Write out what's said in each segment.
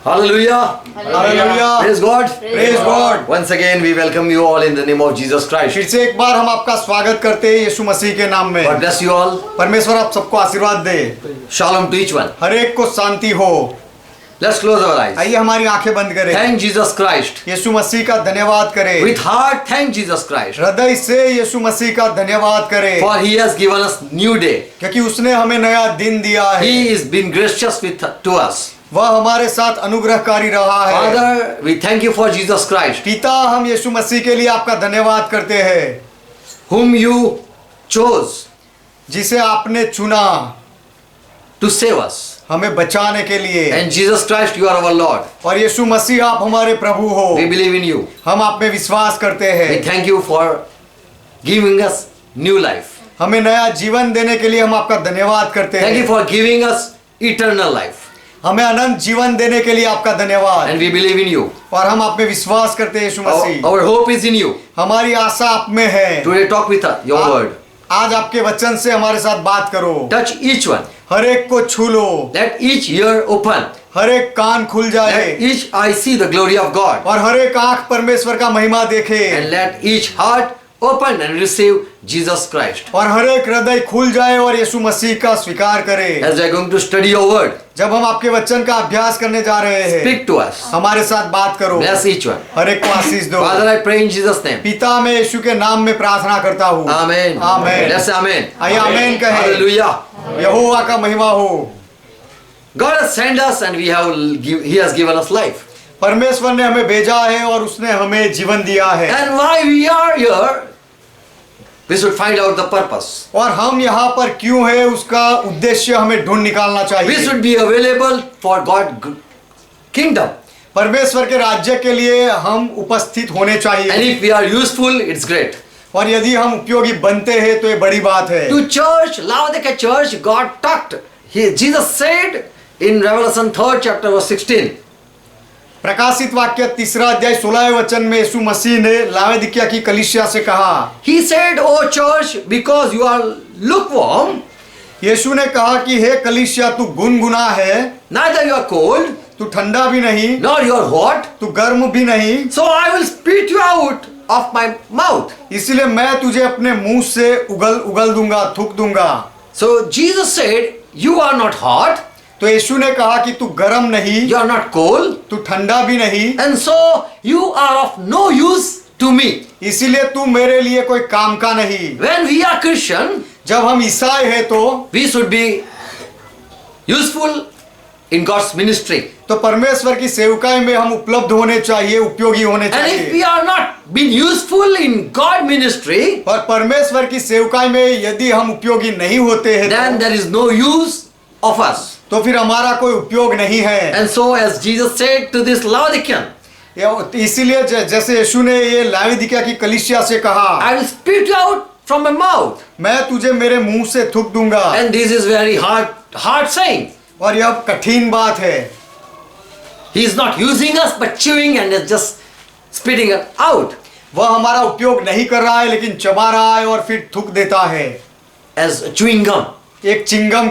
Hallelujah. Hallelujah. Praise God. Praise God. Once again we welcome you all in the name of Jesus Christ. फिर से एक बार हम आपका स्वागत करते हैं यीशु मसीह के नाम में। God bless you all. परमेश्वर आप सबको आशीर्वाद दे। Shalom to each one. हर एक को शांति हो। Let's close our eyes. आइए हमारी आंखें बंद करें। Thank Jesus Christ. यीशु मसीह का धन्यवाद करें। With heart thank Jesus Christ. हृदय से यीशु मसीह का धन्यवाद करें। For he has given us new day. क्योंकि उसने हमें नया दिन दिया है। He is been gracious to us. वह हमारे साथ अनुग्रहकारी रहा है। Father, we thank you for Jesus Christ. पिता हम यीशु मसीह के लिए आपका धन्यवाद करते हैं। Whom you chose जिसे आपने चुना to save us. हमें बचाने के लिए। And Jesus Christ, you are our Lord. और यीशु मसीह आप हमारे प्रभु हो। We believe in you. हम आप में विश्वास करते We हैं। thank you for giving us new life. हमें नया जीवन देने के लिए हम आपका धन्यवाद करते Thank you हैं। for giving us eternal life. हमें अनंत जीवन देने के लिए आपका धन्यवाद। And we believe in you. और हम आप में विश्वास करते हैं यीशु मसीह। Our hope is in you. हमारी आशा आप में है। Today talk with us, your word. आज आपके वचन से हमारे साथ बात करो। Touch each one. हर एक को छू लो। Let each ear open. हर एक कान खुल जाए। Let each eye see the glory of God. और हर एक आंख परमेश्वर का महिमा देखे। And let each heart open and receive Jesus Christ. और हर एक हृदय खुल जाए और यीशु मसीह का स्वीकार करे। As we are going to study your word, जब हम आपके वचन का अभ्यास करने जा रहे हैं, speak to us. हमारे साथ बात करो। Bless each one. हर एक को आशीष दो। Father, I pray in Jesus' name. पिता मैं यीशु के नाम में प्रार्थना करता हूँ। Amen. Amen. Let's say amen. आइए आमेन कहें। Hallelujah. यहोवा का महिमा हो। God has sent us and He has given us life. परमेश्वर ने हमें भेजा है और उसने हमें जीवन दिया है। And why we are here, we should find out the purpose. और हम यहाँ पर क्यों है उसका उद्देश्य हमें ढूंढ निकालना We चाहिए। should be available for God's kingdom. परमेश्वर के राज्य के लिए हम उपस्थित होने And चाहिए। if we are useful, it's great. और यदि हम उपयोगी बनते हैं तो ये बड़ी बात है। To church, Laodicea church, God talked. Jesus said in Revelation 3rd chapter verse 16. प्रकाशित वाक्य 3 अध्याय 16 वचन में यीशु मसीह ने लावेदिकिया की कलीसिया से कहा। He said, "O church, because you are lukewarm, यीशु ने कहा कि हे कलीसिया तू गुनगुना है, neither you are cold, तू ठंडा भी नहीं, nor you are hot, तू गर्म भी नहीं, so I will spit you out of my mouth." इसलिए मैं तुझे अपने मुंह से उगल दूंगा, थूक दूंगा। So Jesus said, "You are not hot, तो यीशु ने कहा कि तू गर्म नहीं, you are not cold, तू ठंडा भी नहीं, and so you are of no use to me." इसीलिए तू मेरे लिए कोई काम का नहीं। When we are Christian, जब हम ईसाई हैं तो we should be useful in God's ministry. तो परमेश्वर की सेवकाई में हम उपलब्ध होने चाहिए, उपयोगी होने And if चाहिए। we are not being useful in God ministry, और परमेश्वर की सेवकाई में यदि हम उपयोगी नहीं होते हैं then there is no use of us. तो फिर हमारा कोई उपयोग नहीं है। And so as Jesus said to this Laodicean, इसीलिए जैसे यीशु ने ये लावीदिकिया की कलीसिया से कहा, I will spit you out from my mouth. मैं तुझे मेरे मुंह से थूक दूंगा। And this is very hard saying. और यह कठिन बात है। He is not using us but chewing and is just spitting it out वह हमारा उपयोग नहीं कर रहा है लेकिन चबा रहा है और फिर थूक देता है। as chewing gum. एक च्युइंगम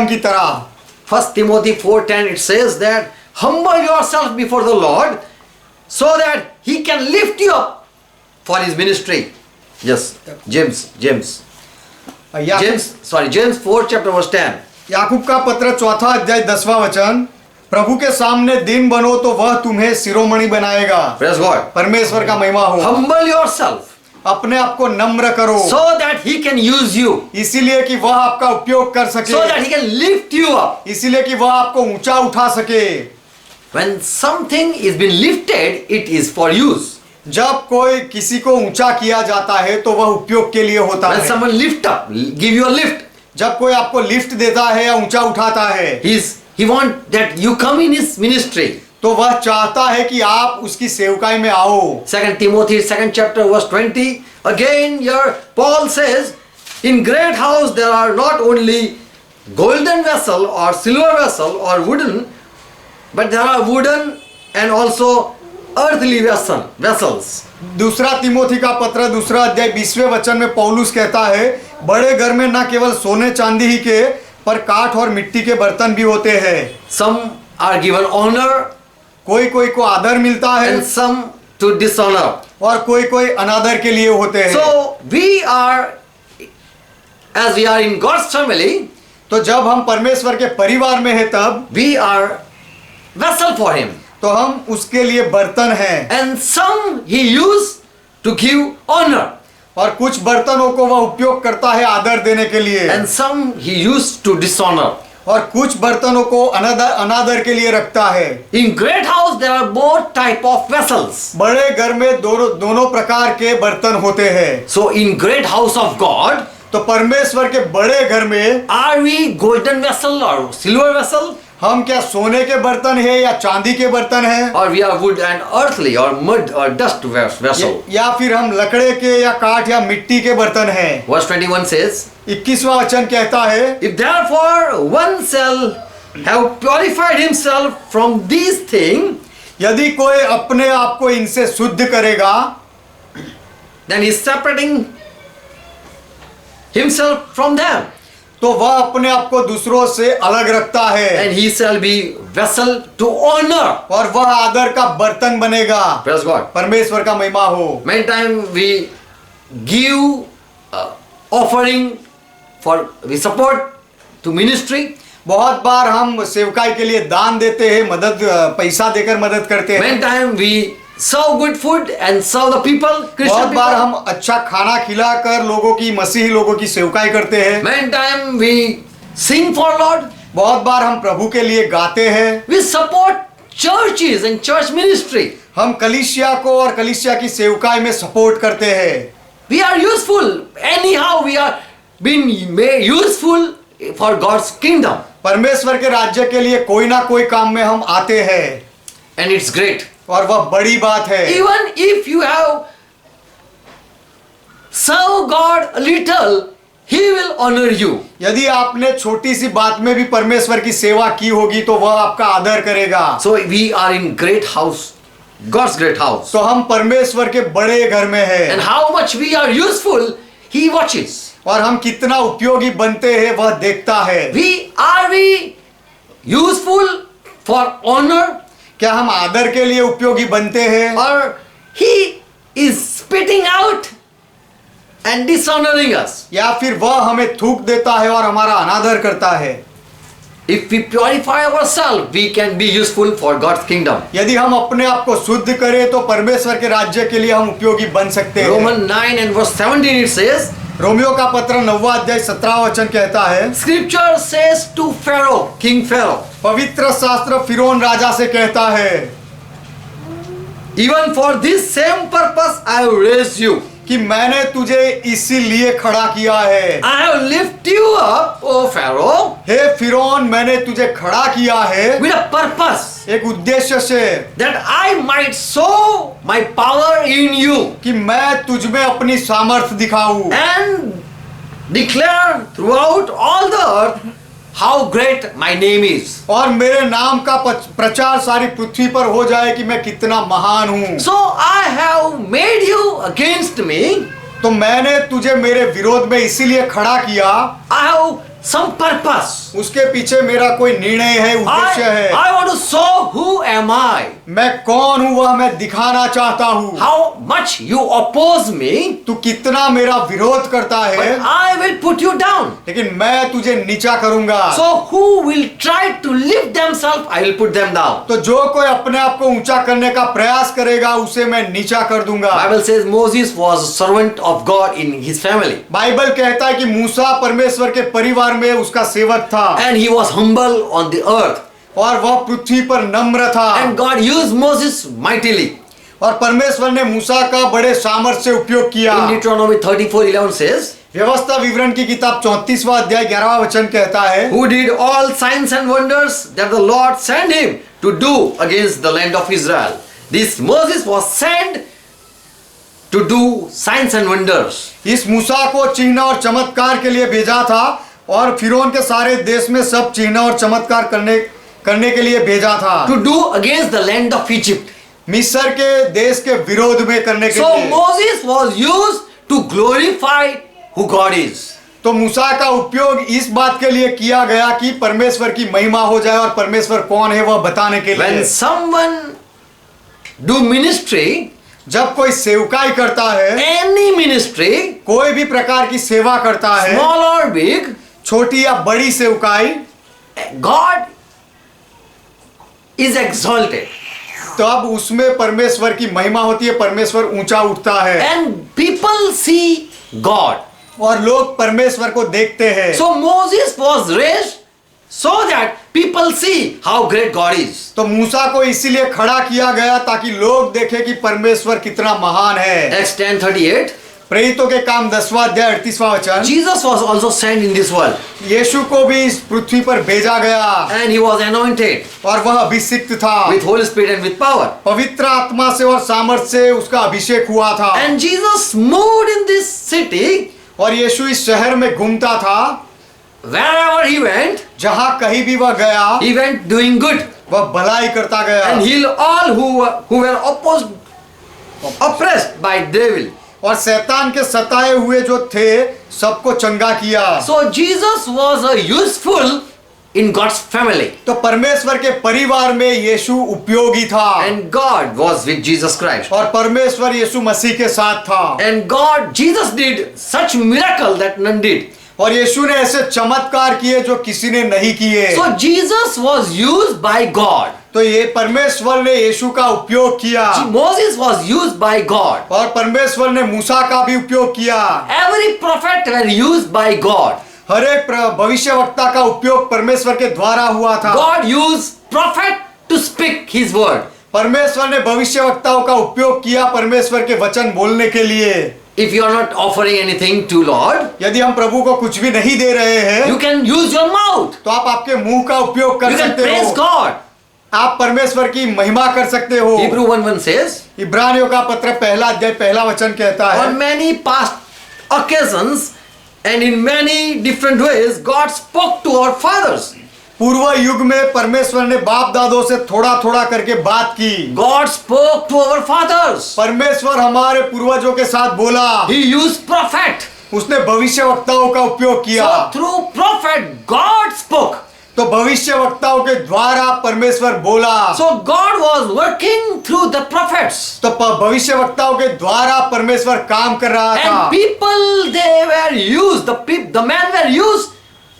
की तरह। 1 Timothy 4:10 it says that humble yourself before the Lord so that He can lift you up for His ministry. Yes, James 4 chapter verse 10. याकूब का पत्र 4 अध्याय 10वां वचन, प्रभु के सामने दीन बनो तो वह तुम्हें शिरोमणि बनाएगा। Praise God. परमेश्वर का महिमा हो। Humble yourself अपने आप को नम्र करो, so that He can use you, इसीलिए कि वह आपका उपयोग कर सके, so that He can lift you up. इसीलिए कि वह आपको ऊंचा उठा सके। When something is being lifted, it is for use. जब कोई किसी को ऊंचा किया जाता है तो वह उपयोग के लिए होता When है। someone lift up, give you a lift, जब कोई आपको लिफ्ट देता है या ऊंचा उठाता है, he want that you come in His ministry. तो वह चाहता है कि आप उसकी सेवकाई में आओ। 2 Timothy 2nd chapter verse 20. Again here Paul says, in great house there are not only golden vessel or silver vessel or wooden, but there are wooden and also earthly vessels. दूसरा तिमोथी का पत्र 2 अध्याय 20वें वचन में पौलुस कहता है, बड़े घर में न केवल सोने चांदी ही के पर काठ और मिट्टी के बर्तन भी होते हैं। Some are given honor कोई कोई को आदर मिलता है and some to dishonor. और कोई कोई अनादर के लिए होते हैं। So we are, as we are in God's family, तो जब हम परमेश्वर के परिवार में हैं तब we are vessel for Him. तो हम उसके लिए बर्तन हैं, And some He used to give honor, और कुछ बर्तनों को वह उपयोग करता है आदर देने के लिए, and some He used to dishonor. और कुछ बर्तनों को अनादर के लिए रखता है। In great house there are both type of vessels. बड़े घर में दोनों प्रकार के बर्तन होते हैं। So in great house of God, तो परमेश्वर के बड़े घर में are we golden vessel or silver vessel, हम क्या सोने के बर्तन हैं या चांदी के बर्तन हैं, or we are wood and earthly or mud or dust vessel? या फिर हम लकड़े के या काठ या मिट्टी के बर्तन हैं। Verse 21 says, 21वां वचन कहता है, if therefore one shall have purified himself from these things, यदि कोई अपने आप को इनसे शुद्ध करेगा, then he is separating himself from them, तो वह अपने आप को दूसरों से अलग रखता है, and he shall be vessel to honor. और वह आदर का बर्तन बनेगा। Praise God. परमेश्वर का महिमा हो। Many times we give offering for we support to ministry. बहुत बार हम सेवकाई के लिए दान देते हैं, पैसा देकर मदद करते हैं। Many times we serve good food and serve the people, बहुत Christian बार people. हम अच्छा खाना खिलाकर लोगों की, मसीही लोगों की सेवकाई करते हैं। Many times we sing for Lord. बहुत बार हम प्रभु के लिए गाते हैं। We support churches and church ministry. हम कलीसिया को और कलीसिया की सेवकाई में सपोर्ट करते हैं। We are useful. Anyhow, we are being made useful for God's kingdom. परमेश्वर के राज्य के लिए कोई ना कोई काम में हम आते हैं, And it's great. और वह बड़ी बात है। Even if you have served God a little, He will honor you. यदि आपने छोटी सी बात में भी परमेश्वर की सेवा की होगी तो वह आपका आदर करेगा। So we are in great house, God's great house. तो हम परमेश्वर के बड़े घर में हैं, And how much we are useful, He watches. और हम कितना उपयोगी बनते हैं वह देखता है। We useful for honor, क्या हम आदर के लिए उपयोगी बनते हैं, or He is spitting out and dishonoring us? या फिर वह हमें थूक देता है और हमारा अनादर करता है? If we purify ourselves, we can be useful for God's kingdom. यदि हम अपने आप को शुद्ध करें तो परमेश्वर के राज्य के लिए हम उपयोगी बन सकते हैं। Romans 9 and verse 17 it says, Romeo का पत्र 9वां अध्याय 17वां वचन कहता है, Scripture says to Pharaoh, King Pharaoh, पवित्र शास्त्र फिरौन राजा से कहता है, even for this same purpose I have raised you. कि मैंने तुझे इसीलिए खड़ा किया है। I have lifted you up, O Pharaoh, हे फिरौन, मैंने तुझे खड़ा किया है with a purpose, एक उद्देश्य से, that I might show my power in you कि मैं तुझ में अपनी सामर्थ दिखाऊं and declare throughout all the earth how great my name is. और मेरे नाम का प्रचार सारी पृथ्वी पर हो जाए कि मैं कितना महान हूं। So I have made you against me. तो मैंने तुझे मेरे विरोध में इसीलिए खड़ा किया, I have some purpose. उसके पीछे मेरा कोई निर्णय है, उद्देश्य है। I want to show who am I. मैं कौन हूं वह मैं दिखाना चाहता हूं। How much you oppose me, तू कितना मेरा विरोध करता है, but I will put you down. लेकिन मैं तुझे नीचा करूंगा। So who will try to lift themselves, I will put them down. तो जो कोई अपने आप को ऊंचा करने का प्रयास करेगा उसे मैं नीचा कर दूंगा। Bible says Moses was a servant of God in his family. Bible कहता है कि मूसा परमेश्वर के परिवार में उसका सेवक था, And he was humble on the earth. और वह पृथ्वी पर नम्र था। And God used Moses mightily. और परमेश्वर ने मूसा का बड़े सामर्थ्य से उपयोग किया। In Deuteronomy 34:11 says, व्यवस्था विवरण की किताब 34वां अध्याय 11वां वचन कहता है, who did all signs and wonders that the Lord sent him to do against the land of Israel. This Moses was sent to do signs and wonders. इस मूसा को चिन्ह और चमत्कार के लिए भेजा था और फिरौन के सारे देश में सब चिन्ह और चमत्कार करने के लिए भेजा था। To do against the land of Egypt. मिस्र के देश के विरोध में करने के So लिए। Moses was used to glorify who God is. तो मूसा का उपयोग इस बात के लिए किया गया कि परमेश्वर की महिमा हो जाए और परमेश्वर कौन है वह बताने के लिए। When someone do ministry, जब कोई सेवकाई करता है, any ministry, कोई भी प्रकार की सेवा करता है, small or big, छोटी या बड़ी सेवकाई, God is exalted. तो अब उसमें परमेश्वर की महिमा होती है, परमेश्वर ऊंचा उठता है And people see God. और लोग परमेश्वर को देखते हैं। So Moses was raised so that people see how great God is. तो मूसा को इसीलिए खड़ा किया गया ताकि लोग देखें कि परमेश्वर कितना महान है। Acts 10:38. प्रेरितों के काम 10वां अध्याय 38वां वचन। Jesus was also sent in this world, यीशु को भी इस पृथ्वी पर भेजा गया and he was anointed और वह अभिषिक्त था with Holy Spirit and with power. पवित्र आत्मा से और सामर्थ से उसका अभिषेक हुआ था। And Jesus moved in this city. और यीशु इस शहर में घूमता था, Wherever he went, जहां कहीं भी वह गया he went doing good वह भलाई करता गया and healed all who were oppressed by devil. और शैतान के सताए हुए जो थे सबको चंगा किया। So Jesus was a useful in God's family, तो परमेश्वर के परिवार में यीशु उपयोगी था and God was with Jesus Christ. और परमेश्वर यीशु मसीह के साथ था And Jesus did such miracle that none did. और यीशु ने ऐसे चमत्कार किए जो किसी ने नहीं किए। So Jesus was used by God. तो ये परमेश्वर ने यीशु का उपयोग किया Moses was used by God. और परमेश्वर ने मूसा का भी उपयोग किया। Every prophet were used by God. हर एक भविष्यवक्ता का उपयोग परमेश्वर के द्वारा हुआ था। God used prophet to speak his word. परमेश्वर ने भविष्यवक्ताओं का उपयोग किया परमेश्वर के वचन बोलने के लिए। If you are not offering anything to Lord, यदि हम प्रभु को कुछ भी नहीं दे रहे हैं you can use your mouth. तो आप आपके मुंह का उपयोग कर You can सकते praise हो। God. आप परमेश्वर की महिमा कर सकते हो। Hebrew 1:1 says, इब्रानियों का पत्र पहला अध्याय पहला वचन कहता है, on many past occasions and in many different ways, God spoke to our fathers. पूर्व युग में परमेश्वर ने बाप दादों से थोड़ा थोड़ा करके बात की। God spoke to our fathers. परमेश्वर हमारे पूर्वजों के साथ बोला। He used prophet. उसने भविष्यवक्ताओं का उपयोग किया। So through prophet, God spoke. तो भविष्यवक्ताओं के द्वारा परमेश्वर बोला। So God was working through the prophets. तो भविष्यवक्ताओं के द्वारा परमेश्वर काम कर रहा था। And people, they were used, the men were used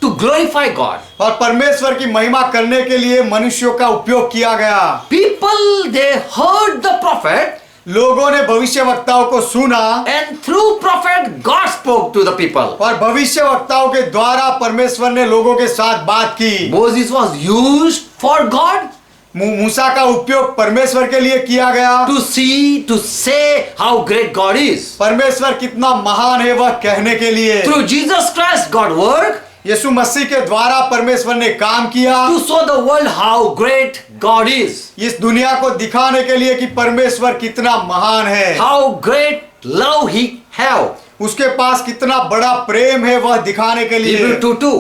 to glorify God. और परमेश्वर की महिमा करने के लिए मनुष्यों का उपयोग किया गया। People, they heard the prophet, लोगों ने भविष्यवक्ताओं को सुना and through prophet, God spoke to the people. और भविष्यवक्ताओं के द्वारा परमेश्वर ने लोगों के साथ बात की। Moses was used for God मूसा का उपयोग परमेश्वर के लिए किया गया to see, to say how great God is. परमेश्वर कितना महान है वह कहने के लिए। Through Jesus Christ, God worked यीशु मसीह के द्वारा परमेश्वर ने काम किया to show the world how great God is. इस दुनिया को दिखाने के लिए कि परमेश्वर कितना महान है, How great love he have. उसके पास कितना बड़ा प्रेम है वह दिखाने के लिए। Hebrew 2:2.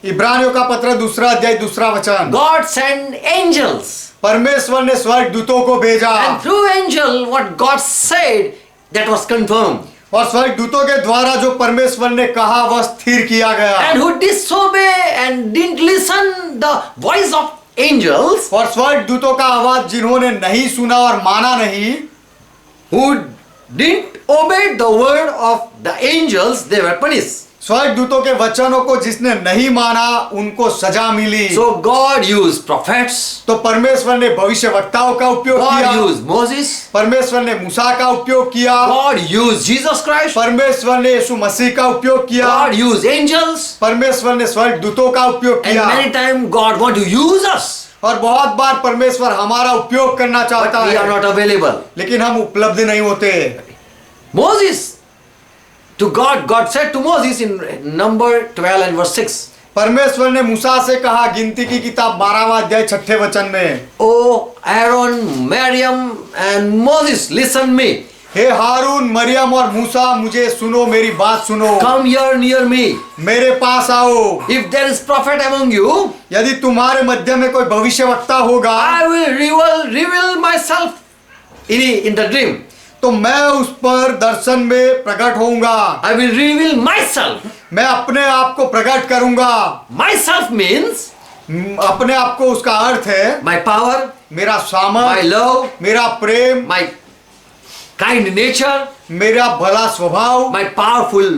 इब्रानियों का पत्र दूसरा अध्याय दूसरा वचन। God sent angels. परमेश्वर ने स्वर्गदूतों को भेजा And through angel, what God said, that was confirmed. और स्वर्गदूतों के द्वारा जो परमेश्वर ने कहा वह स्थिर किया गया। And who disobey and didn't listen the voice of angels, और स्वर्गदूतों का आवाज जिन्होंने नहीं सुना और माना नहीं, who didn't obey the word of the angels, they were punished. स्वर्गदूतों के वचनों को जिसने नहीं माना उनको सजा मिली। So God used prophets. तो परमेश्वर ने भविष्यवक्ताओं का उपयोग God किया। used Moses. परमेश्वर ने मूसा का उपयोग किया। God used Jesus Christ. परमेश्वर ने यीशु मसीह का उपयोग किया। God used angels. परमेश्वर ने स्वर्गदूतों का उपयोग And किया। many times God want to use us, और बहुत बार परमेश्वर हमारा उपयोग करना चाहता but we are है, not available. लेकिन हम उपलब्ध नहीं होते। Moses, to God said to Moses in number 12 and verse 6, परमेश्वर ने मूसा से कहा गिनती की किताब 12वां अध्याय 6ठे वचन में, O Aaron, Miriam and Moses, listen me. हे हारून, मरियम और मूसा मुझे सुनो, मेरी बात सुनो, Come here near me. मेरे पास आओ। If there is prophet among you, यदि तुम्हारे मध्य में कोई भविष्यवक्ता होगा I will reveal myself in the dream. तो मैं उस पर दर्शन में प्रकट होऊंगा। I will reveal myself. मैं अपने आप को प्रकट करूंगा। Myself means अपने आप को उसका अर्थ है my power, मेरा my सामर्थ, love, मेरा प्रेम, my kind nature, मेरा भला स्वभाव, my powerful,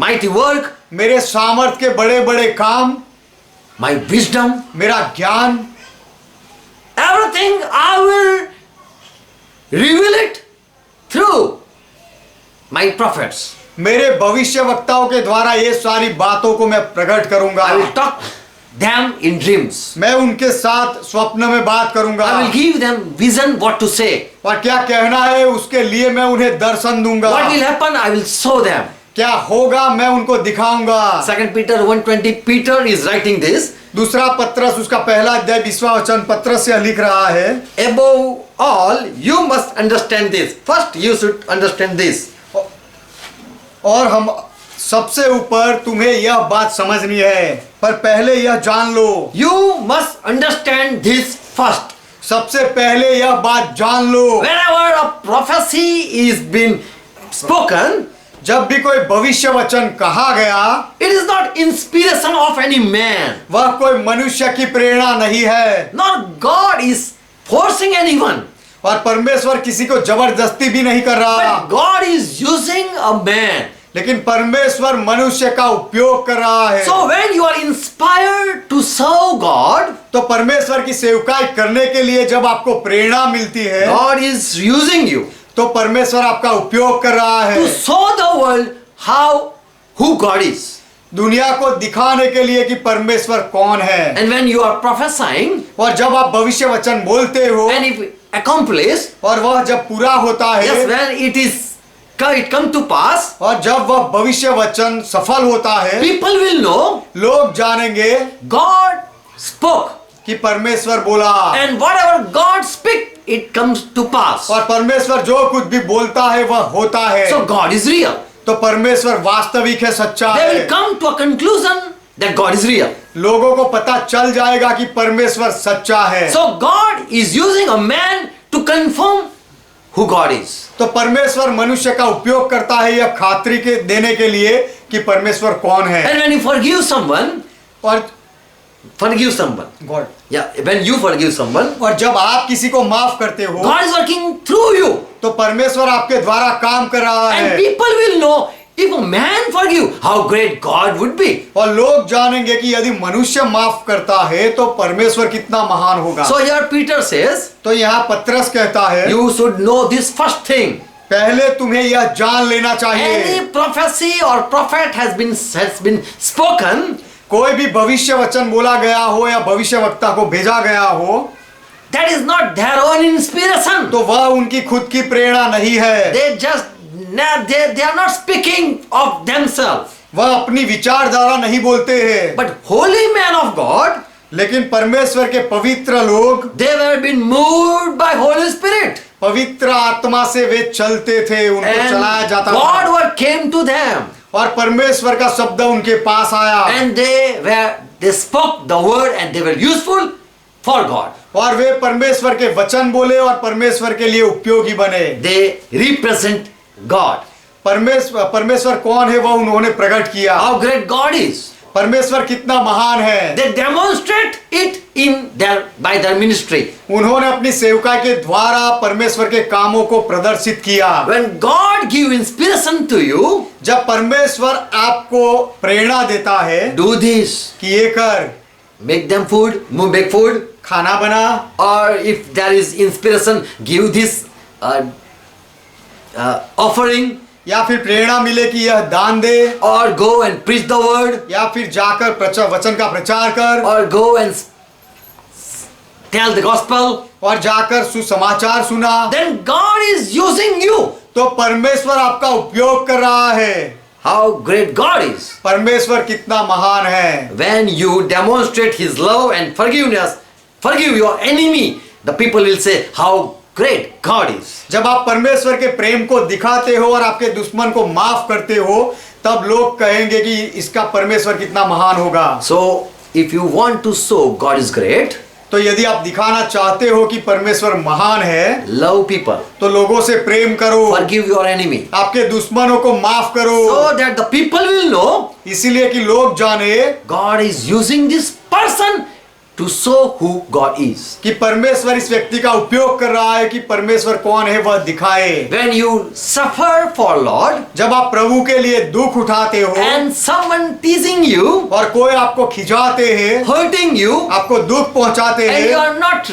mighty work, मेरे सामर्थ के बड़े बड़े काम, my wisdom. मेरा ज्ञान, Everything I will reveal it through my prophets. मेरे भविष्य वक्ताओं के द्वारा ये सारी बातों को मैं प्रकट करूंगा। I will talk them in dreams. मैं उनके साथ स्वप्न में बात करूंगा। I will give them vision what to say. और क्या कहना है उसके लिए मैं उन्हें दर्शन दूंगा। What will happen? I will show them. क्या होगा मैं उनको दिखाऊंगा। 2 Peter 1:20, Peter is writing this. दूसरा पत्रस उसका पहला अध्याय 20वां वचन पत्रस से लिख रहा है, Above all, you must understand this. First, you should understand this. और हम सबसे ऊपर तुम्हें यह बात समझनी है, पर पहले यह जान लो। You must understand this first. सबसे पहले यह बात जान लो। Whenever a prophecy is been spoken, जब भी कोई भविष्य वचन कहा गया, it is not inspiration of any man. वह कोई मनुष्य की प्रेरणा नहीं है, Nor God is forcing anyone. और परमेश्वर किसी को जबरदस्ती भी नहीं कर रहा, But God is using a man. लेकिन परमेश्वर मनुष्य का उपयोग कर रहा है। So when you are inspired to serve God, तो परमेश्वर की सेवकाई करने के लिए जब आपको प्रेरणा मिलती है, God is using you तो परमेश्वर आपका उपयोग कर रहा है to show the world who God is. दुनिया को दिखाने के लिए कि परमेश्वर कौन है। And when you are prophesying, और जब आप भविष्य वचन बोलते हो and if accomplished, और वह जब पूरा होता yes, है, when it come to pass, और जब वह भविष्य वचन सफल होता है, people will know लोग जानेंगे God spoke. कि परमेश्वर बोला, And whatever God speak, it comes to pass. और परमेश्वर जो कुछ भी बोलता है वह होता है। So God is real. तो परमेश्वर वास्तविक है, सच्चा They है। will come to a conclusion that God is real. लोगों को पता चल जाएगा कि परमेश्वर सच्चा है। So God is using a man to confirm who God is. तो परमेश्वर मनुष्य का उपयोग करता है यह खातरी के देने के लिए कि परमेश्वर कौन है। And when you forgive someone, और God. Yeah, when you forgive someone, और जब आप किसी को माफ करते हो, God is working through you. तो परमेश्वर आपके द्वारा काम कर रहा And है। people will know if a man forgive, how great God would be. और लोग जानेंगे कि यदि मनुष्य माफ करता है तो परमेश्वर कितना महान होगा। So here Peter says, तो यहाँ पत्रस कहता है, you should know this first thing. पहले तुम्हें यह जान लेना चाहिए। Any prophecy or prophet has been spoken, कोई भी भविष्य वचन बोला गया हो या भविष्य वक्ता को भेजा गया हो, that is not their own inspiration. तो वह उनकी खुद की प्रेरणा नहीं है। They are not speaking of themselves. वह अपनी विचारधारा नहीं बोलते हैं, But holy men of God, लेकिन परमेश्वर के पवित्र लोग they were being moved by Holy Spirit. पवित्र आत्मा से वे चलते थे, उनको चलाया And जाता God था, word came to them. और परमेश्वर का शब्द उनके पास आया, And they spoke the word and they were useful for God. और वे परमेश्वर के वचन बोले और परमेश्वर के लिए उपयोगी बने। They represent God. परमेश्वर कौन है वह उन्होंने प्रकट किया। How great God is. परमेश्वर कितना महान है। They demonstrate it by their ministry. उन्होंने अपनी सेवका के द्वारा परमेश्वर के कामों को प्रदर्शित किया। When God give inspiration to you, जब परमेश्वर आपको प्रेरणा देता है do this, कि ये कर, make them food, make food, खाना बना, or if there is inspiration, give this offering, या फिर प्रेरणा मिले कि यह दान दे, or go and preach the word, या फिर जाकर वचन का प्रचार कर, or go and tell the gospel, और जाकर सुसमाचार सुना, then God is using you. तो परमेश्वर आपका उपयोग कर रहा है। How great God is. परमेश्वर कितना महान है। When you demonstrate His love and forgiveness, forgive your enemy, the people will say how great God is. जब आप परमेश्वर के प्रेम को दिखाते हो और आपके दुश्मन को माफ करते हो, तब लोग कहेंगे कि इसका परमेश्वर कितना महान होगा। So if you want to show God is great, तो यदि आप दिखाना चाहते हो कि परमेश्वर महान है, love people, तो लोगों से प्रेम करो, forgive your enemy, आपके दुश्मनों को माफ करो, so that the people will know इसीलिए कि लोग जाने God is using this person to show who God is. कि परमेश्वर इस व्यक्ति का उपयोग कर रहा है कि परमेश्वर कौन है वह दिखाए। When you suffer for Lord जब आप प्रभु के लिए दुख उठाते हो and someone teasing you, और कोई आपको खिंचाते हैं, hurting you, आपको दुख पहुंचाते and you हैं are not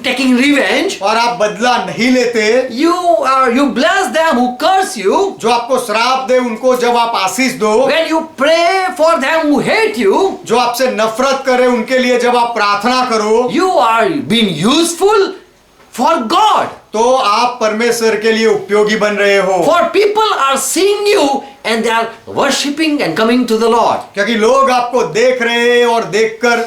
taking revenge, और आप बदला नहीं लेते, you bless them who curse you. जो आपको श्राप दे उनको जब आप आशीष दो, When you pray for them who hate you, जो आपसे नफरत करे उनके लिए जब आप प्रार्थना करो, you are being useful for God. तो आप परमेश्वर के लिए उपयोगी बन रहे हो। For people are seeing you and they are worshipping and coming to the Lord. क्योंकि लोग आपको देख रहे हैं और देखकर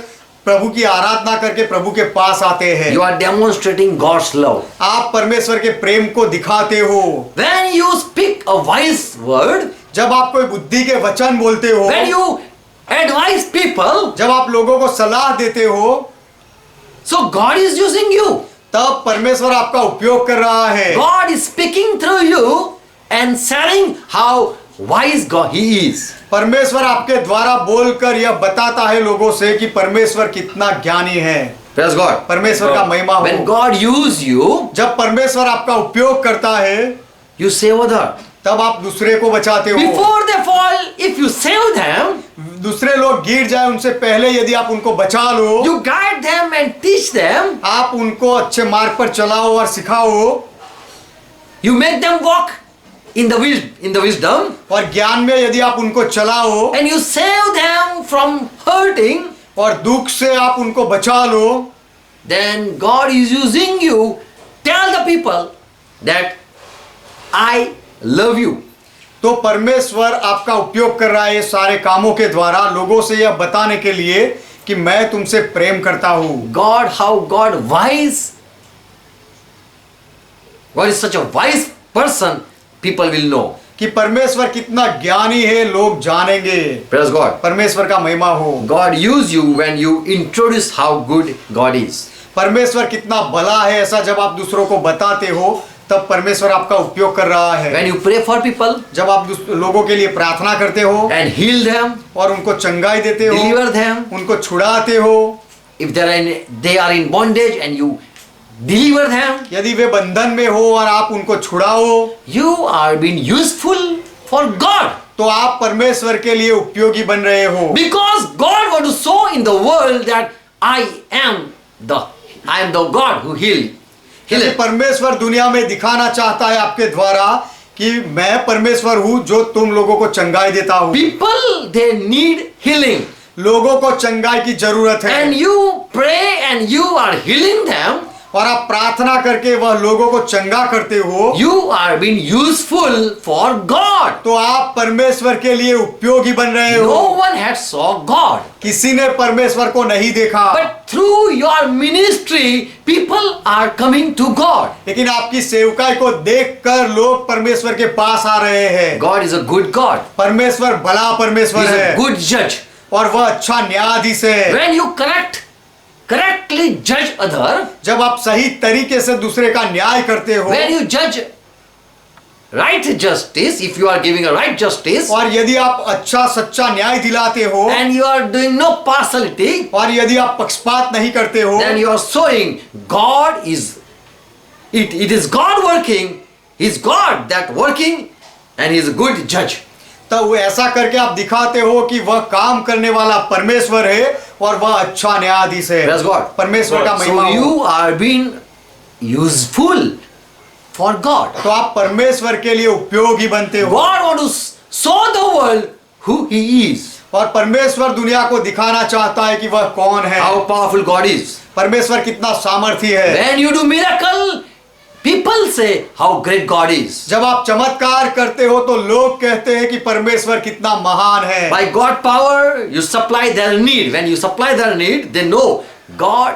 प्रभु की आराधना करके प्रभु के पास आते हैं। You are demonstrating God's love. आप परमेश्वर के प्रेम को दिखाते हो। When you speak a wise word, जब आप कोई बुद्धि के वचन बोलते हो, when you advise people, जब आप लोगों को सलाह देते हो, so God is using you. तब परमेश्वर आपका उपयोग कर रहा है। God is speaking through you and sharing how wise God He is. परमेश्वर आपके द्वारा बोलकर यह बताता है लोगों से कि परमेश्वर कितना ज्ञानी है। Praise God. परमेश्वर का महिमा When हो। God use you, जब परमेश्वर आपका उपयोग करता है, you save other. तब आप दूसरे को बचाते हो। Before they fall, if you save them, दूसरे लोग गिर जाए उनसे पहले यदि आप उनको बचा लो, you guide them and teach them, आप उनको अच्छे मार्ग पर चलाओ और सिखाओ, you make them walk in the wisdom, और ज्ञान में यदि आप उनको चलाओ and you save them from hurting, और दुख से आप उनको बचा लो, then God is using you. Tell the people that I love you. तो परमेश्वर आपका उपयोग कर रहा है ये सारे कामों के द्वारा लोगों से यह बताने के लिए कि मैं तुमसे प्रेम करता हूं। God, how God wise. God is such a wise person, people will know. कि परमेश्वर कितना ज्ञानी है लोग जानेंगे। Praise God. परमेश्वर का महिमा हो। God use you when you introduce how good God is. परमेश्वर कितना भला है ऐसा जब आप दूसरों को बताते हो तब परमेश्वर आपका उपयोग कर रहा है। When you pray for people जब आप लोगों के लिए प्रार्थना करते हो and heal them, और उनको चंगाई देते हो, deliver them, उनको छुड़ाते हो, if they are in bondage and you deliver them, यदि वे बंधन में हो और आप उनको छुड़ाओ, you are being useful for God. तो आप परमेश्वर के लिए उपयोगी बन रहे हो। Because God wants to show in the world that I am the God who heals. क्योंकि परमेश्वर दुनिया में दिखाना चाहता है आपके द्वारा कि मैं परमेश्वर हूँ जो तुम लोगों को चंगाई देता हूँ। People, they need healing. लोगों को चंगाई की जरूरत है And you pray and you are healing them. और आप प्रार्थना करके वह लोगों को चंगा करते हो, You are being useful for God. तो आप परमेश्वर के लिए उपयोगी बन रहे हो। No one had saw God. किसी ने परमेश्वर को नहीं देखा, But through your ministry, people are coming to God. लेकिन आपकी सेवकाई को देखकर लोग परमेश्वर के पास आ रहे हैं। God is a good God. परमेश्वर भला He परमेश्वर is a है good judge. और वह अच्छा न्यायाधीश है। When you correctly judge other, जब आप सही तरीके से दूसरे का न्याय करते हो, when you judge right justice, if you are giving a right justice, और यदि आप अच्छा सच्चा न्याय दिलाते हो and you are doing no partiality, और यदि आप पक्षपात नहीं करते हो, then you are showing God is, it is God working, is God that working, and He is a good judge. तब वो ऐसा करके आप दिखाते हो कि वह काम करने वाला परमेश्वर है और वह अच्छा न्यायाधीश है। Praise God. परमेश्वर का महिमा So हो। you are being useful for God. तो आप परमेश्वर के लिए उपयोगी बनते हो God wants to show the world who He is. और परमेश्वर दुनिया को दिखाना चाहता है कि वह कौन है, How powerful God is. परमेश्वर कितना सामर्थी है। When you do miracle, people say how great God is. जब आप चमत्कार करते हो तो लोग कहते हैं कि परमेश्वर कितना महान है। By God power, you supply their need. When you supply their need, they know God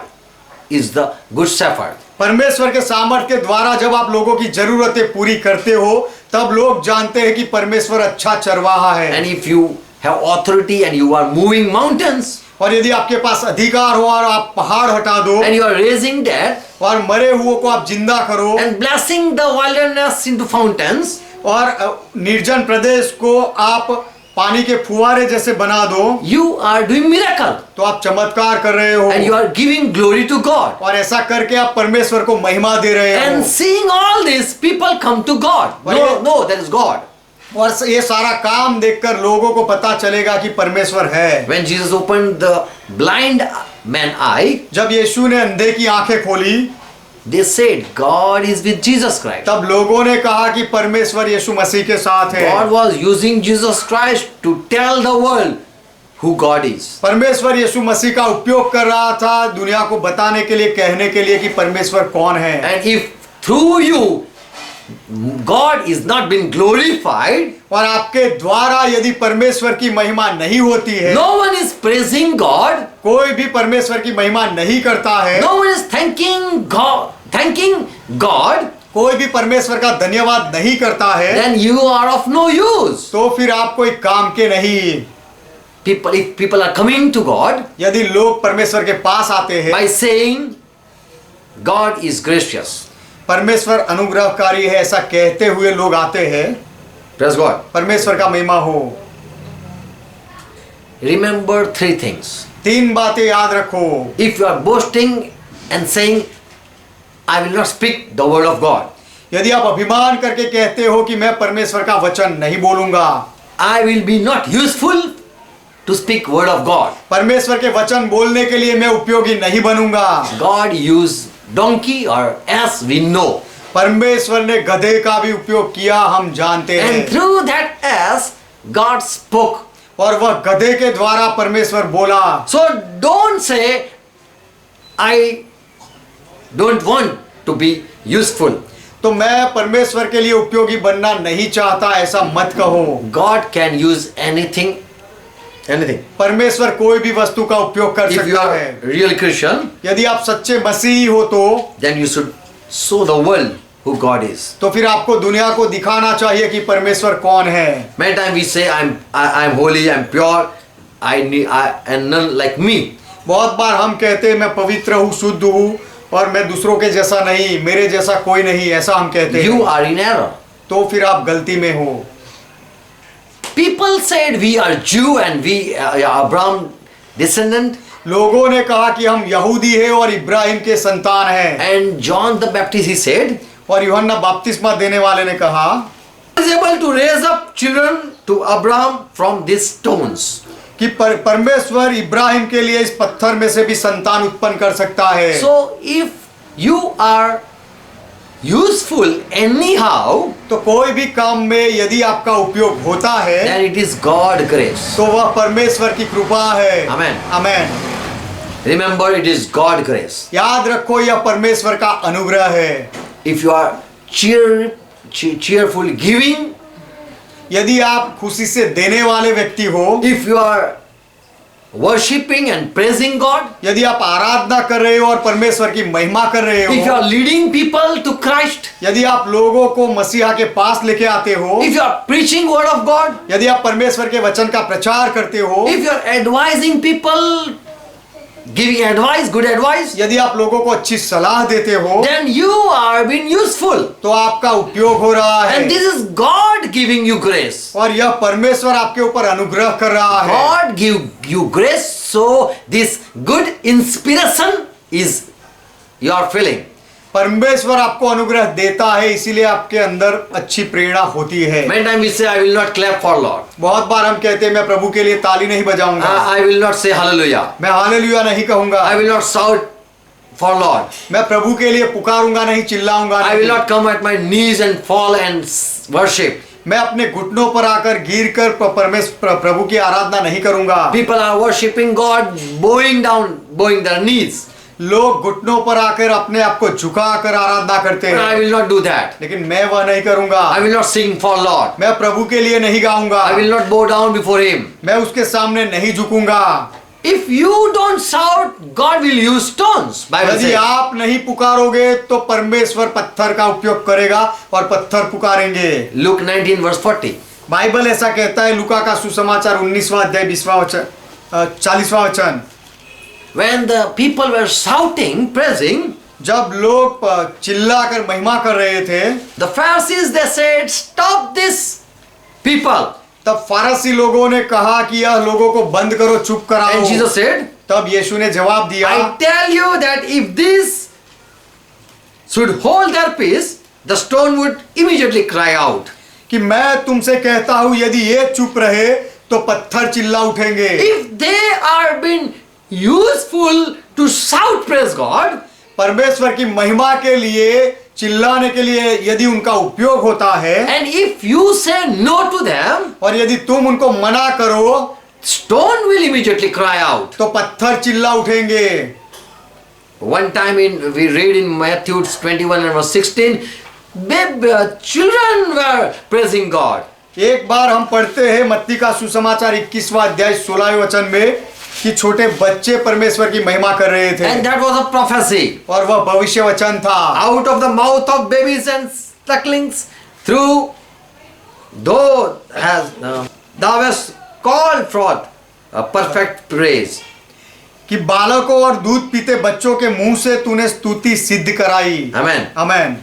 is the good shepherd. परमेश्वर के सामर्थ्य के द्वारा जब आप लोगों की जरूरतें पूरी करते हो तब लोग जानते हैं कि परमेश्वर अच्छा चरवाहा है। And if you have authority and you are moving mountains, और यदि आपके पास अधिकार हो और आप पहाड़ हटा दो and you are raising dead और मरे हुओं को आप जिंदा करो and blessing the wilderness into fountains, और निर्जन प्रदेश को आप पानी के फुहारे जैसे बना दो, you are doing miracle तो आप चमत्कार कर रहे हो and you are giving glory to God. और ऐसा करके आप परमेश्वर को महिमा दे रहे हो। And seeing all this, people come to God. No, there is God. और ये सारा काम देखकर लोगों को पता चलेगा कि परमेश्वर है। When Jesus opened the blind man eye, जब यीशु ने अंधे की आंखें खोली they said God is with Jesus Christ. तब लोगों ने कहा कि परमेश्वर यीशु मसीह के साथ है। God was using Jesus Christ to tell the world who God is. परमेश्वर यीशु मसीह का उपयोग कर रहा था दुनिया को बताने के लिए, कहने के लिए कि परमेश्वर कौन है। And if through you God is not been glorified, और आपके द्वारा यदि परमेश्वर की महिमा नहीं होती है, no one is praising God, कोई भी परमेश्वर की महिमा नहीं करता है, no one is thanking God, कोई भी परमेश्वर का धन्यवाद नहीं करता है, then you are of no use. तो फिर आप कोई काम के नहीं। If people are coming to God यदि लोग परमेश्वर के पास आते हैं by saying God is gracious, परमेश्वर अनुग्रहकारी है ऐसा कहते हुए लोग आते हैं, praise God. परमेश्वर का महिमा हो। Remember three things. 3 बातें याद रखो। If you are boasting and saying, I will not speak the word of God, यदि आप अभिमान करके कहते हो कि मैं परमेश्वर का वचन नहीं बोलूंगा, I will be not useful to speak word of God. परमेश्वर के वचन बोलने के लिए मैं उपयोगी नहीं बनूंगा। God used donkey or ass, we know. परमेश्वर ने गधे का भी उपयोग किया, हम जानते हैं। And through that ass, God spoke. और वह गधे के द्वारा परमेश्वर बोला। So don't say, I don't want to be useful. तो मैं परमेश्वर के लिए उपयोगी बनना नहीं चाहता, ऐसा मत कहो। God can use anything. परमेश्वर कोई भी वस्तु का उपयोग कर If you सकता are है। a real Christian, यदि आप सच्चे मसीही हो तो then you should show the world who God is. तो फिर आपको दुनिया को दिखाना चाहिए कि परमेश्वर कौन है। Many times we say, I'm holy, I'm pure, and none like me. बहुत बार हम कहते हैं मैं पवित्र हूँ, शुद्ध हूँ और मैं दूसरों के जैसा नहीं, मेरे जैसा कोई नहीं, ऐसा हम कहते You हैं। are in error. तो फिर आप गलती में हो। People said we are Jew and we are Abraham descendant. लोगों ने कहा कि हम यहूदी हैं और इब्राहिम के संतान हैं। And John the Baptist, he said, और यूहन्ना बपतिस्मा देने वाले ने कहा is able to raise up children to Abraham from these stones. कि परमेश्वर इब्राहिम के लिए इस पत्थर में से भी संतान उत्पन्न कर सकता है। So if you are useful anyhow, तो कोई भी काम में यदि आपका उपयोग होता है then it is God grace. तो वह परमेश्वर की कृपा है। Amen. Amen. Remember, it is God grace. याद रखो यह परमेश्वर का अनुग्रह है। If you are cheerful giving, यदि आप खुशी से देने वाले व्यक्ति हो, if you are worshipping and praising God, यदि आप आराधना कर रहे हो और परमेश्वर की महिमा कर रहे if you हो, are leading people to Christ, यदि आप लोगों को मसीहा के पास लेके आते हो, if you are preaching word of God, यदि आप परमेश्वर के वचन का प्रचार करते हो, if you are advising people, giving advice, good advice, यदि आप लोगों को अच्छी सलाह देते हो, then you are being useful. तो आपका उपयोग हो रहा है। And this is God giving you grace. और यह परमेश्वर आपके ऊपर अनुग्रह कर रहा है। God give you grace, so this good inspiration is you are feeling. परमेश्वर आपको अनुग्रह देता है, इसीलिए आपके अंदर अच्छी प्रेरणा होती है। Many times we say, I will not clap for Lord. बहुत बार हम कहते हैं मैं प्रभु के लिए ताली नहीं बजाऊंगा, I will not say hallelujah. मैं हालेलुया नहीं कहूंगा, I will not shout for Lord. मैं प्रभु के लिए पुकारूंगा नहीं, चिल्लाऊंगा I will नहीं, not come at my knees and fall and worship. मैं अपने घुटनों पर आकर गिर कर प्रभु की आराधना नहीं करूंगा। People are worshiping God, bowing their knees. लोग घुटनों पर आकर अपने आप को झुका कर आराधना करते But I हैं, will not do that. लेकिन मैं वह नहीं करूंगा। I will not sing for Lord. मैं प्रभु के लिए नहीं गाऊंगा, I will not bow down before Him. मैं उसके सामने नहीं झुकूंगा। If you don't shout, God will use stones. Bible यदि says. आप नहीं पुकारोगे तो परमेश्वर पत्थर का उपयोग करेगा और पत्थर पुकारेंगे। Luke 19 verse 40. बाइबल ऐसा कहता है, लूका का सुसमाचार 19वां अध्याय 20वां वचन। 40वां वचन। When the people were shouting, praising, जब लोग चिल्लाकर महिमा कर रहे थे, the Pharisees, they said, stop this people. तब फारसी लोगों ने कहा कि यह लोगों को बंद करो, चुप कराओ। And Jesus said, तब यीशु ने जवाब दिया, I tell you that if these should hold their peace, the stone would immediately cry out. कि मैं तुमसे कहता हूं यदि ये चुप रहे तो पत्थर चिल्ला उठेंगे। If they are being useful to shout praise God, परमेश्वर की महिमा के लिए, चिल्लाने के लिए यदि उनका उपयोग होता है, and if you say no to them, और यदि तुम उनको मना करो, stone will immediately cry out. तो पत्थर चिल्ला उठेंगे। One time we read in Matthew 21 and verse 16, children were praising God. एक बार हम पढ़ते हैं मत्ती का सुसमाचार 21वां अध्याय 16वें वचन में कि छोटे बच्चे परमेश्वर की महिमा कर रहे थे, And that was a prophecy. और वह भविष्य वचन था। Out of the mouth of babies and sucklings, through thou hast called forth a perfect praise. कि बालकों और दूध पीते बच्चों के मुंह से तूने स्तुति सिद्ध कराई। Amen. Amen.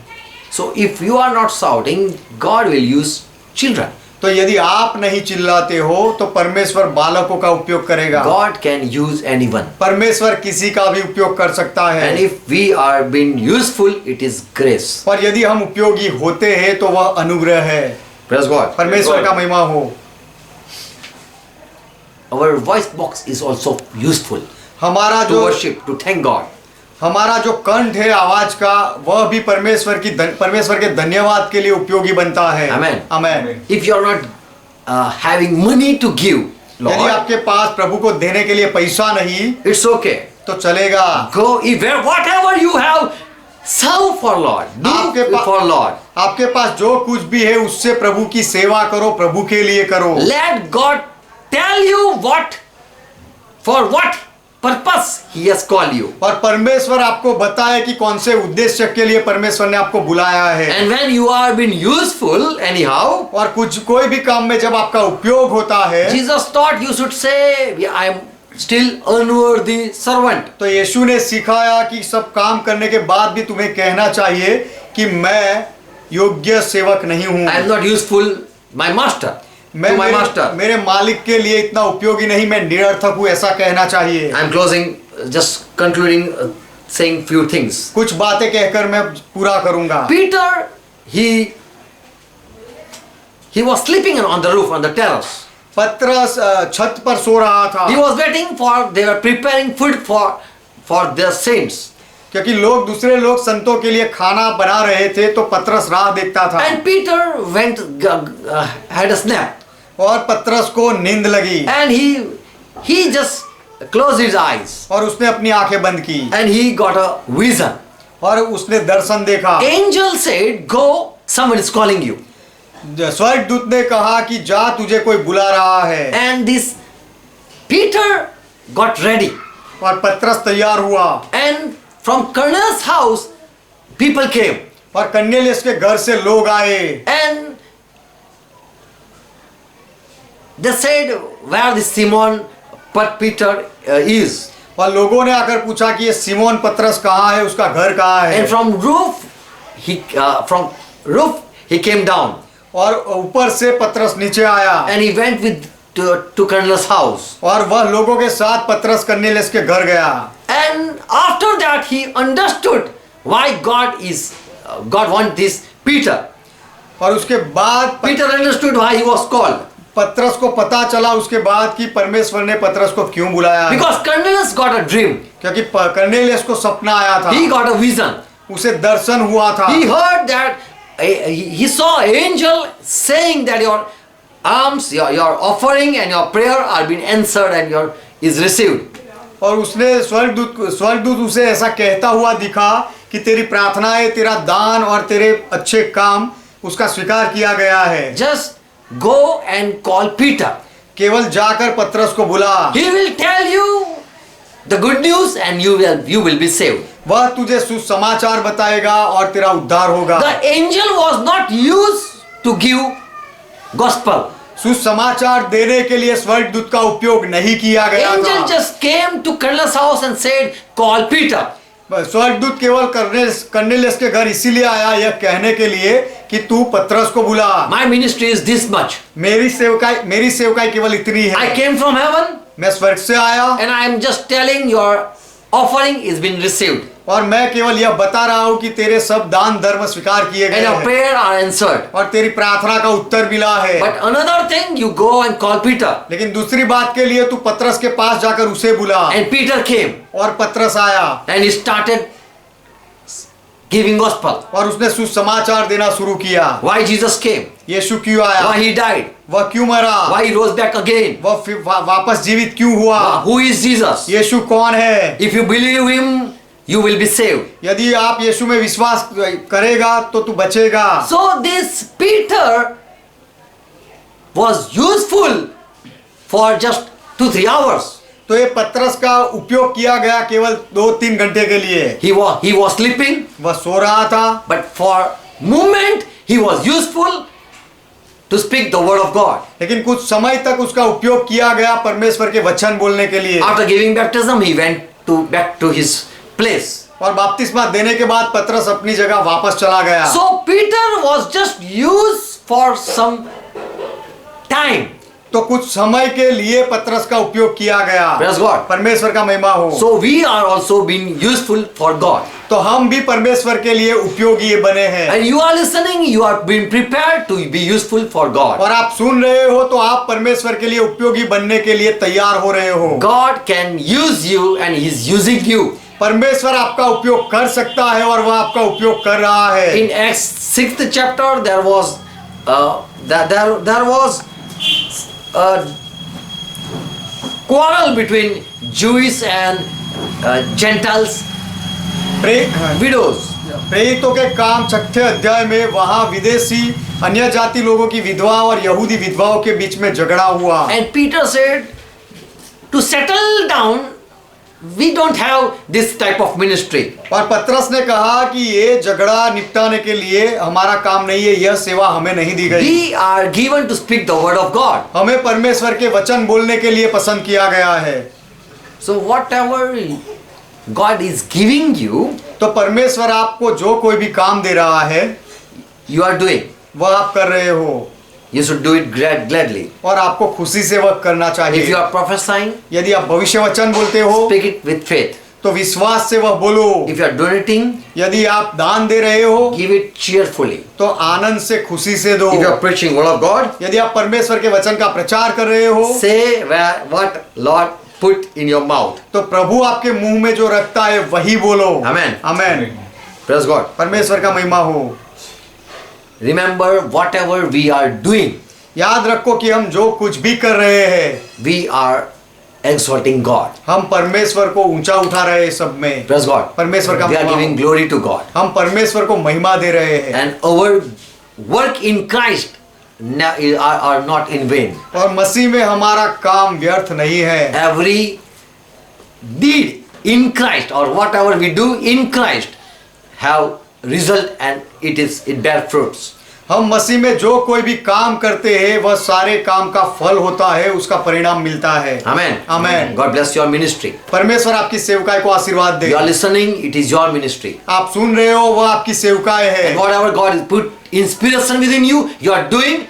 So if you are not shouting, God will use children. तो यदि आप नहीं चिल्लाते हो तो परमेश्वर बालकों का उपयोग करेगा। God can use anyone. परमेश्वर किसी का भी उपयोग कर सकता है। And if we are being useful, it is grace. पर यदि हम उपयोगी होते हैं तो वह अनुग्रह है। Praise God. परमेश्वर का महिमा हो। Our voice box is also useful हमारा to जो worship, to thank God. हमारा जो कंठ है आवाज का, वह भी परमेश्वर के धन्यवाद के लिए उपयोगी बनता है। Amen. Amen. If you are not having money to give, यदि Lord, आपके पास प्रभु को देने के लिए पैसा नहीं it's okay. तो चलेगा। Go if whatever you have, serve for Lord. Do आपके for Lord. आपके पास जो कुछ भी है उससे प्रभु की सेवा करो, प्रभु के लिए करो। Let God tell you for what purpose He has called you. और परमेश्वर आपको बताए कि कौन से उद्देश्य के लिए परमेश्वर ने आपको बुलाया है। And when you are being useful anyhow, और कोई भी काम में जब आपका उपयोग होता है, Jesus thought you should say, I am still unworthy servant. तो यीशु ने सिखाया कि सब काम करने के बाद भी तुम्हें कहना चाहिए कि मैं योग्य सेवक नहीं हूँ। I am not useful, my master. मैं To my master. मेरे मालिक के लिए इतना उपयोगी नहीं, मैं निरर्थक हूँ, ऐसा कहना चाहिए। I am closing, just concluding, saying few things. कुछ बातें कहकर मैं पूरा करूंगा। Peter, he was sleeping on the roof, on the terrace. पतरस छत पर सो रहा था। He was waiting they were preparing food for their saints. क्योंकि दूसरे लोग संतों के लिए खाना बना रहे थे, तो पतरस राह देखता था। And Peter had a snap. और पतरस को नींद लगी। And he just closed his eyes. और उसने अपनी आंखें बंद की। And he got a vision. और उसने दर्शन देखा। Angel said, "Go, someone is calling you." स्वर्गदूत ने कहा कि जा, तुझे कोई बुला रहा है। And this Peter got ready. और पतरस तैयार हुआ। And from Cornelius' house, people came. और कर्नेलियुस के घर से लोग आए। And they said, where this Simon Peter is. और लोगों ने आकर पूछा कि ये सिमोन पतरस कहाँ है, उसका घर कहाँ है। And from roof he came down. और ऊपर से पतरस नीचे आया। And he went to Cornelius' house. और वह लोगों के साथ पतरस कर्नेलियुस के घर गया। And after that he understood why God want this Peter. और उसके बाद Peter understood why he was called. पतरस को पता चला उसके बाद कि परमेश्वर ने पतरस को क्यों बुलाया। Because Cornelius got a dream. क्योंकि कर्नेलियुस को सपना आया था। He got a vision. उसे दर्शन हुआ था। He heard that he saw an angel saying that your alms, your offering and your prayer are being answered and is received. और उसने स्वर्गदूत उसे ऐसा कहता हुआ दिखा कि तेरी प्रार्थनाएं, तेरा दान और तेरे अच्छे काम उसका स्वीकार किया गया है। Just go and call Peter. केवल जाकर पतरस को बुला। He will tell you the good news and you will be saved. वह तुझे सुसमाचार बताएगा और तेरा उद्धार होगा। The angel was not used to give gospel. सुसमाचार देने के लिए स्वर्गदूत का उपयोग नहीं किया गया Angel था। just came to Cornelius' house and said, call Peter. स्वर्गदूत केवल कर्नेलियस के घर इसीलिए आया यह कहने के लिए कि तू पतरस को बुला। My ministry is this much. मेरी सेवकाई केवल इतनी I है। came from heaven मैं स्वर्ग से आया and I am just telling your offering is been received और मैं केवल यह बता रहा हूँ कि तेरे सब दान धर्म स्वीकार किए गए and your हैं prayer are answered. और तेरी प्रार्थना का उत्तर मिला है। But another thing, you go and call Peter. लेकिन दूसरी बात के लिए तू पतरस के पास जाकर उसे बुला। And Peter came और पतरस आया and he started giving gospel. और उसने सुसमाचार देना शुरू किया। Why Jesus came? यीशु क्यों आया, Why he died? वह क्यों मरा, Why he rose back again? वह फिर वापस जीवित क्यों हुआ, Who is Jesus? यीशु कौन है। If you believe him, you will be saved. यदि आप यीशु में विश्वास करेगा तो तू बचेगा। So this Peter was useful for just 2-3 hours. तो ये पतरस का उपयोग किया गया केवल 2-3 घंटे के लिए। He was sleeping, वह सो रहा था, but for moment he was useful to speak the word of God. लेकिन कुछ समय तक उसका उपयोग किया गया परमेश्वर के वचन बोलने के लिए। After giving baptism, he went back to his place. और बपतिस्मा देने के बाद पतरस अपनी जगह वापस चला गया। So Peter was just used for some time. तो कुछ समय के लिए पतरस का उपयोग किया गया। Praise God. परमेश्वर का महिमा हो। So we are also being useful for God. तो हम भी परमेश्वर के लिए उपयोगी बने हैं। And you are listening, you are being prepared to be useful for God. और आप सुन रहे हो तो आप परमेश्वर के लिए उपयोगी बनने के लिए तैयार हो रहे हो। God can use you and he is using you. परमेश्वर आपका उपयोग कर सकता है और वह आपका उपयोग कर रहा है। In Acts 6th chapter, there was a quarrel between Jewish and Gentiles widows. प्रेरितों के काम 6 अध्याय में वहां विदेशी अन्य जाति लोगों की विधवा और यहूदी विधवाओं के बीच में झगड़ा हुआ। And Peter said, to settle down, we don't have this type of ministry. और पतरस ने कहा कि ये झगड़ा निपटाने के लिए हमारा काम नहीं है, यह सेवा हमें नहीं दी गई। We are given to speak the word of God. हमें परमेश्वर के वचन बोलने के लिए पसंद किया गया है। So whatever God is giving you, तो परमेश्वर आपको जो कोई भी काम दे रहा है you are doing. वह आप कर रहे हो You should do it gladly. और आपको खुशी से वह करना If चाहिए। you are prophesying, यदि आप भविष्य वचन बोलते हो speak it with faith. तो विश्वास से वह बोलो। If you are donating, यदि आप दान दे रहे हो give it cheerfully. तो आनंद से खुशी से दो। If you are preaching word of God, यदि आप परमेश्वर के वचन का प्रचार कर रहे हो say what Lord put in your mouth. तो प्रभु आपके मुंह में जो रखता है वही बोलो। Amen. आमेन। Praise God. परमेश्वर का महिमा हो। Remember, whatever we are doing, याद रखो कि हम जो कुछ भी कर रहे हैं we are exalting God. हम परमेश्वर को ऊंचा उठा रहे हैं सब में। Praise God. परमेश्वर का We are महिमा giving हो। glory to God. हम परमेश्वर को महिमा दे रहे हैं And our work in Christ are not in vain. और मसीह में हमारा काम व्यर्थ नहीं है। Every deed in Christ or whatever we do in Christ have result and it bear fruits. हम मसीह में जो कोई भी काम करते हैं वह सारे काम का फल होता है, उसका परिणाम मिलता है। Amen. Amen. God bless your ministry. परमेश्वर आपकी सेवकाई को आशीर्वाद दे। You are listening, it is your ministry. आप सुन रहे हो वह आपकी सेवकाई है। And whatever God has put inspiration within you, you are doing,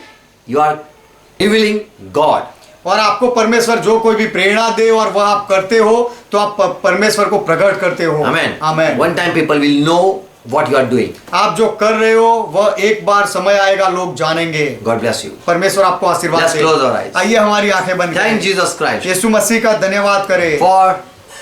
you are revealing God. और आपको परमेश्वर जो कोई भी प्रेरणा दे और वह आप करते हो तो आप परमेश्वर को प्रकट करते हो। Amen. Amen. One time people will know what you are doing. आप जो कर रहे हो वह एक बार समय आएगा लोग जानेंगे। God bless you. परमेश्वर आपको आशीर्वाद Let's they. close our eyes. आइए हमारी आंखें बंद Thank करें। Jesus Christ यीशु मसीह का धन्यवाद करें for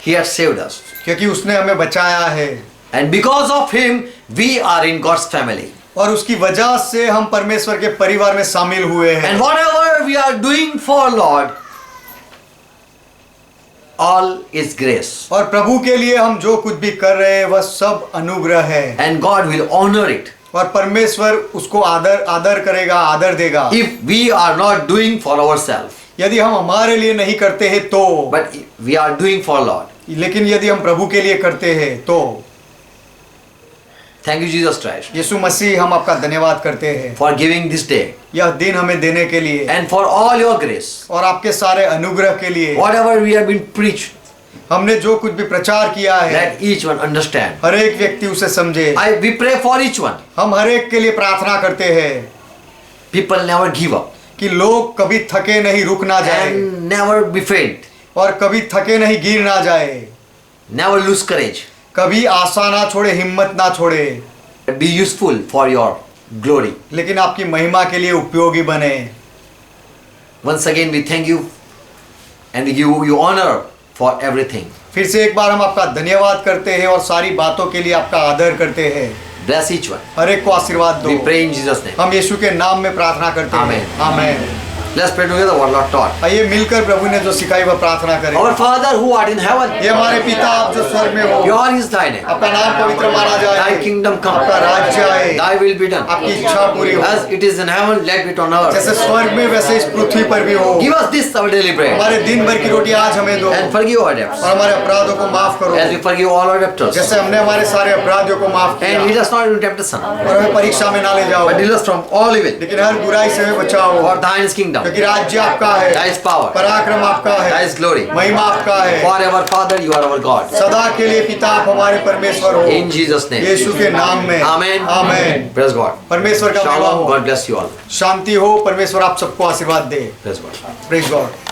He has saved us. क्योंकि उसने हमें बचाया है And because of Him, we are in God's family. और उसकी वजह से हम परमेश्वर के परिवार में शामिल हुए हैं। And whatever we are doing for Lord, all is grace. और प्रभु के लिए हम जो कुछ भी कर रहे हैं वह सब अनुग्रह है। And God will honor it. और परमेश्वर उसको आदर करेगा, आदर देगा। If we are not doing for ourselves, यदि हम हमारे लिए नहीं करते हैं तो, but we are doing for Lord. लेकिन यदि हम प्रभु के लिए करते हैं तो Thank you, Jesus Christ, यीशु मसीह, हम आपका धन्यवाद करते हैं for giving this day यह दिन हमें देने के लिए and for all your grace. और आपके सारे अनुग्रह के लिए। Whatever we have been preached, हमने जो कुछ भी प्रचार किया है, let each one understand. हर एक व्यक्ति उसे समझे। We pray for each one. हम हर एक के लिए प्रार्थना करते हैं People never give up कि लोग कभी थके नहीं, रुक ना जाए, and never be faint, और कभी थके नहीं, गिर ना जाए, never lose courage. कभी आशा ना छोड़े, हिम्मत ना छोड़े, Be useful for your glory. लेकिन आपकी महिमा के लिए उपयोगी बने। Once again, we thank you and we give you honor for everything. फिर से एक बार हम आपका धन्यवाद करते हैं और सारी बातों के लिए आपका आदर करते हैं। Bless each one. हर एक को आशीर्वाद दो। We pray in Jesus' name. हम यीशु के नाम में प्रार्थना करते हैं। Amen. Amen. Let's pray together what Lord taught. आइए मिलकर प्रभु ने जो सिखाई वह प्रार्थना करें। Our Father who art in heaven, ये हमारे पिता, आप जो स्वर्ग में हो, yours is thy name. आपका नाम पवित्र माना जाए, Thy kingdom come. आपका राज्य आए, Thy will be done. आपकी इच्छा पूरी हो, As it is in heaven, let it on earth. जैसे स्वर्ग में वैसे इस पृथ्वी पर भी हो। Give us this our daily bread. हमारे दिन भर की रोटी आज हमें दो, And forgive our और debts. हमारे अपराधों को माफ करो, As we forgive all our debtors. जैसे हमने हमारे सारे अपराधियों को माफ किया, And lead us not into temptation, और हमें परीक्षा में ना ले जाओ, but deliver us from all evil. लेकिन हर बुराई से हमें बचाओ, For thine is kingdom, क्योंकि राज्य आपका है, thy is power, पराक्रम आपका thy है, is glory. महिमा आपका है। Forever, Father, you are our God. सदा के लिए पिता, आप हमारे परमेश्वर हो, In Jesus' name. यीशु के नाम में। Amen. आमेन। Praise God. परमेश्वर का महिमा Shalom. हो, God bless you all. शांति हो, परमेश्वर आप सबको आशीर्वाद दे। Praise God. Praise God.